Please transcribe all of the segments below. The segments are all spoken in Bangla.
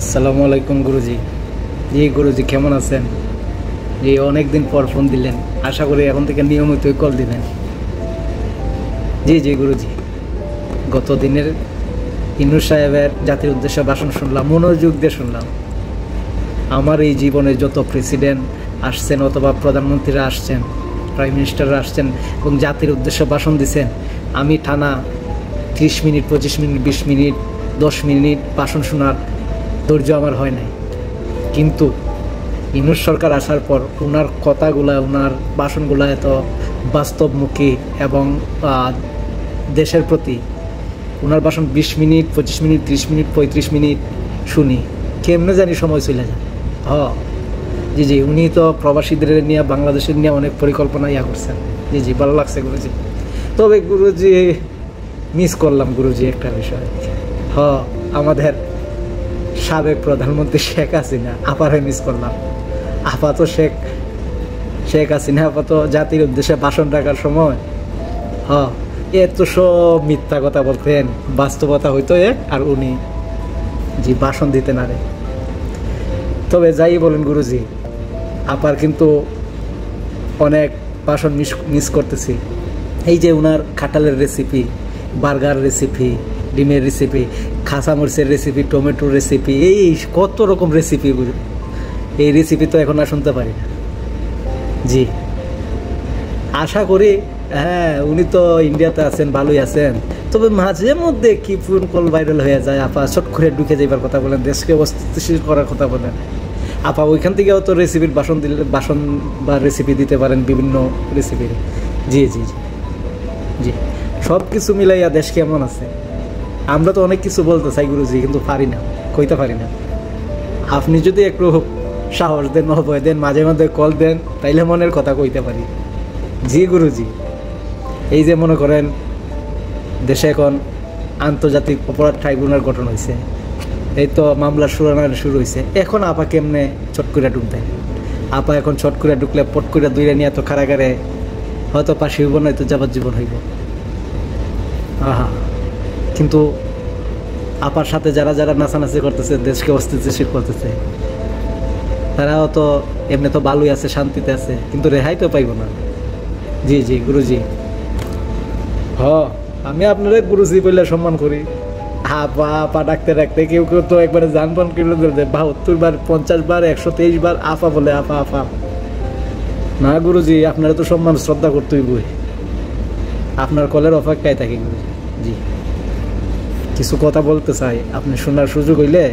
আসসালামু আলাইকুম গুরুজি। জি গুরুজি, কেমন আছেন? জি, অনেকদিন পর ফোন দিলেন, আশা করি এখন থেকে নিয়মিতই কল দিবেন। জি জি গুরুজি, গত দিনের ইনু সাহেবের জাতির উদ্দেশ্যে ভাষণ শুনলাম, মনোযোগ দিয়ে শুনলাম। আমার এই জীবনে যত প্রেসিডেন্ট আসছেন অথবা প্রধানমন্ত্রীরা আসছেন, প্রাইম মিনিস্টাররা আসছেন এবং জাতির উদ্দেশ্যে ভাষণ দিচ্ছেন, আমি টানা 30 মিনিট, 25 মিনিট, 20 মিনিট, 10 মিনিট ভাষণ শোনার ধৈর্য আমার হয় নাই। কিন্তু ইউনূস সরকার আসার পর ওনার কথাগুলা, ওনার ভাষণগুলা এত বাস্তবমুখী এবং দেশের প্রতি ওনার ভাষণ 20 মিনিট, 25 মিনিট, 30 মিনিট, 35 মিনিট শুনি, কেমনে জানি সময় চলে যায়। জি জি, উনি তো প্রবাসীদের নিয়ে, বাংলাদেশের নিয়ে অনেক পরিকল্পনা করছেন। জি জি, ভালো লাগছে গুরুজি। তবে গুরুজি মিস করলাম গুরুজি একটা বিষয়। আমাদের সাবেক প্রধানমন্ত্রী শেখ হাসিনা আপারে মিস করলাম। আপা তো শেখ হাসিনা আপা তো জাতির উদ্দেশ্যে ভাষণ রাখার সময় এত সব মিথ্যা কথা বলতেন, বাস্তবতা হইতো এক, আর উনি জি ভাষণ দিতেন আরে। তবে যাই বলেন গুরুজি, আপার কিন্তু অনেক ভাষণ মিস করতেছি। এই যে ওনার কাঁঠালের রেসিপি, বার্গার রেসিপি, ডিমের রেসিপি, কাঁচামরিচের রেসিপি, টমেটোর রেসিপি, এই কত রকম রেসিপি, এই রেসিপি তো এখন আর শুনতে পারি না। জি, আশা করি উনি তো ইন্ডিয়াতে আছেন, ভালোই আছেন। তবে মাঝে মধ্যে কি ফোন কল ভাইরাল হয়ে যায়, আপা চট করে ঢুকে যাইবার কথা বলেন, দেশকে অস্থিতিশীল করার কথা বলেন। আপা ওইখান থেকেও তো রেসিপির ভাষণ বা রেসিপি দিতে পারেন, বিভিন্ন রেসিপির। জি জি জি জি, সব কিছু মিলাইয়া দেশ কেমন আছে। আমরা তো অনেক কিছু বলতে চাই গুরুজি, কিন্তু পারি না, কইতে পারি না। আপনি যদি একটু সাহস দেন, অভয় দেন, মাঝে মাঝে কল দেন, তাইলে মনের কথা কইতে পারি। জি গুরুজি, এই যে মনে করেন দেশে এখন আন্তর্জাতিক অপরাধ ট্রাইব্যুনাল গঠন হয়েছে, এই তো মামলার শুরু হয়েছে। এখন আপা কেমনে চট করে ঢুকবেন? আপা এখন চট করে ঢুকলে পট করে দূরে নিয়ে তো কারাগারে হয়তো পাশে হইব, নয়তো যাবজ্জীবন হইব। কিন্তু আপার সাথে যারা যারা নাচানাচি করতেছে, দেশকে অস্থিতিশীল করতেছে, তারাও তো এমনি তো ভালোই আছে, শান্তিতে আছে, কিন্তু রেহাই তো পাইব না। জি জি গুরুজি, আমি আপনারা গুরুজি বললে সম্মান করি। আপা আপা ডাকতে ডাকতে কেউ কেউ তো একবারে জানপান কিলো 72 বার, 50 বার, 123 বার আপা বলে, আপা আপা। না গুরুজি, আপনারা তো সম্মান শ্রদ্ধা করতেই বই, আপনার কলের অপেক্ষায় থাকি গুরুজি। জি, কিছু কথা বলতে চাই, আপনি শোনার সুযোগ হইলে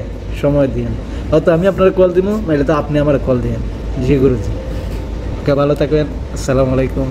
সময় দিন, হয়তো আমি আপনার কল দিব, নাহলে তো আপনি আমার কল দিন। জি গুরুজি, ওকে, ভালো থাকবেন। আসসালামু আলাইকুম।